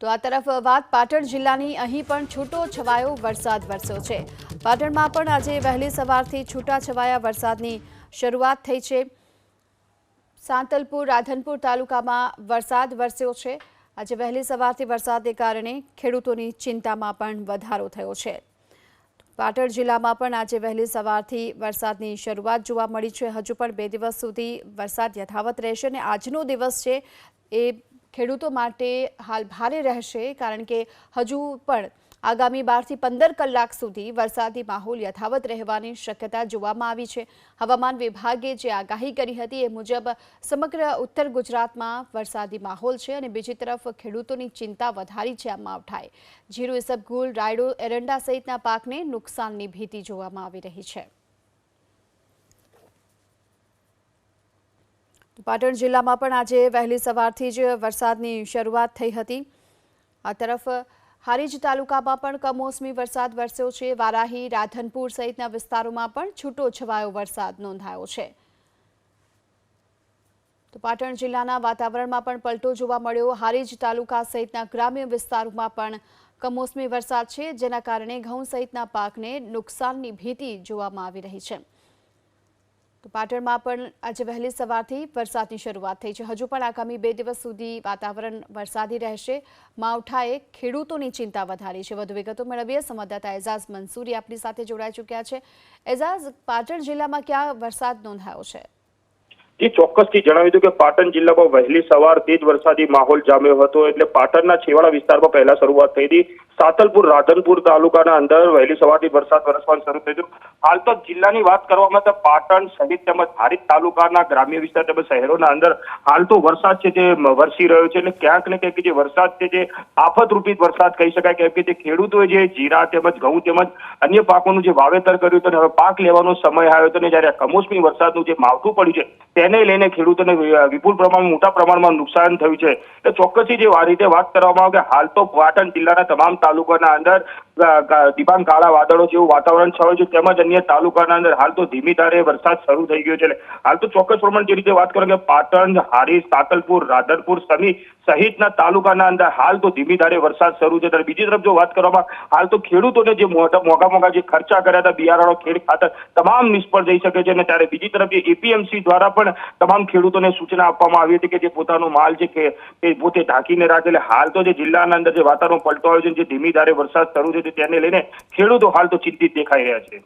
તો આ તરફ વાત પાટણ જિલ્લાની અહીં પણ છૂટો છવાયો વરસાદ વરસ્યો છે। પાટણમાં પણ આજે વહેલી સવારથી છૂટા છવાયા વરસાદની શરૂઆત થઈ છે। સાંતલપુર રાધનપુર તાલુકામાં વરસાદ વરસ્યો છે। આજે વહેલી સવારથી વરસાદને કારણે ખેડૂતોની ચિંતામાં પણ વધારો થયો છે। પાટણ જિલ્લામાં પણ આજે વહેલી સવારથી વરસાદની શરૂઆત જોવા મળી છે। હજુ પણ 2 દિવસ સુધી વરસાદ યથાવત રહેશે અને આજનો દિવસ છે એ ખેડૂતો માટે હાલ ભારે રહેશે, કારણ કે હજુ પણ આગામી 12 થી 15 કલાક સુધી વરસાદી માહોલ યથાવત રહેવાની શક્યતા જોવામાં આવી છે। હવામાન વિભાગે જે આગાહી કરી હતી એ મુજબ સમગ્ર ઉત્તર ગુજરાતમાં વરસાદી માહોલ છે અને બીજી તરફ ખેડૂતોની ચિંતા વધારી છે। આ માવઠાએ જીરું, ઈસબગુલ, રાયડો, એરંડા સહિતના પાકને નુકસાનની ભીતિ જોવામાં આવી રહી છે। પાટણ જિલ્લામાં પણ આજે વહેલી સવારથી જ વરસાદની શરૂઆત થઈ હતી। આ તરફ હારીજ તાલુકામાં પણ કમોસમી વરસાદ વરસ્યો છે। વારાહી, રાધનપુર સહિતના વિસ્તારોમાં પણ છૂટો છવાયો વરસાદ નોંધાયો છે। તો પાટણ જિલ્લાના વાતાવરણમાં પણ પલટો જોવા મળ્યો। હારીજ તાલુકા સહિતના ગ્રામ્ય વિસ્તારોમાં પણ કમોસમી વરસાદ છે, જેના કારણે ઘઉં સહિતના પાકને નુકસાનની ભીતિ જોવામાં આવી રહી છે। તો પાટણમાં પણ આજે વહેલી સવારથી વરસાદની શરૂઆત થઈ છે। હજુ પણ આગામી 2 દિવસ સુધી વાતાવરણ વરસાદી રહેશે। માવઠાએ ખેડૂતોની ચિંતા વધારી છે। વધુ વિગતો મેળવીએ, સંવાદદાતા એઝાઝ મંસૂરી આપણી સાથે જોડાઈ ચૂક્યા છે। એઝાઝ, પાટણ જિલ્લામાં ક્યાં વરસાદ નોંધાયો છે? ચોક્કસથી જણાવી દઉં કે પાટણ જિલ્લામાં વહેલી સવારથી જ વરસાદી માહોલ જામ્યો હતો। એટલે પાટણના છેવાડા વિસ્તારમાં પહેલા શરૂઆત થઈ હતી। સાંતલપુર રાધનપુર તાલુકાના અંદર વહેલી સવારથી વરસાદ વરસવાનું શરૂ થયું। હાલ તો જિલ્લાની વાત કરવામાં તો પાટણ સહિત તેમજ હારીજ તાલુકાના ગ્રામ્ય વિસ્તાર તેમજ શહેરોના અંદર હાલ તો વરસાદ છે તે વરસી રહ્યો છે। એટલે ક્યાંક ને ક્યાંક જે વરસાદ છે જે આફતરૂપી વરસાદ કહી શકાય, કેમ કે જે ખેડૂતોએ જે જીરા તેમજ ઘઉં તેમજ અન્ય પાકોનું જે વાવેતર કર્યું હતું અને હવે પાક લેવાનો સમય આવ્યો હતો અને જ્યારે કમોસમી વરસાદનું જે માવઠું પડ્યું છે તેને લઈને ખેડૂતોને વિપુલ પ્રમાણમાં મોટા પ્રમાણમાં નુકસાન થયું છે। એટલે ચોક્કસથી જે રીતે વાત કરવામાં આવે કે હાલ તો પાટણ જિલ્લાના તમામ તાલુકાના અંદર દિબાંગ કાળા વાદળો જેવું વાતાવરણ છવાયું છે, તેમજ અન્ય તાલુકાના અંદર હાલ તો ધીમી ધારે વરસાદ શરૂ થઈ ગયો છે। હાલ તો ચોક્કસ પ્રમાણે જે રીતે વાત કરો કે પાટણ, હારીજ, સાંતલપુર, રાધનપુર સહિતના તાલુકાના અંદર હાલ તો ધીમી ધારે વરસાદ શરૂ છે। ત્યારે બીજી તરફ જો વાત કરવામાં હાલ તો ખેડૂતોને જે મોંઘા જે ખર્ચા કર્યા હતા બિયારણો, ખેડ ખાતર તમામ નિષ્ફળ જઈ શકે છે। અને ત્યારે બીજી તરફ જે એપીએમસી દ્વારા પણ તમામ ખેડૂતોને સૂચના આપવામાં આવી હતી કે જે પોતાનો માલ છે કે પોતે ઢાંકીને રાખે। એટલે હાલ તો જે જિલ્લાના અંદર જે વાતાવરણ પલટો આવ્યો છે, જે ધીમી ધારે વરસાદ શરૂ છે તેને લઈને ખેડૂતો હાલ તો ચિંતિત દેખાઈ રહ્યા છે।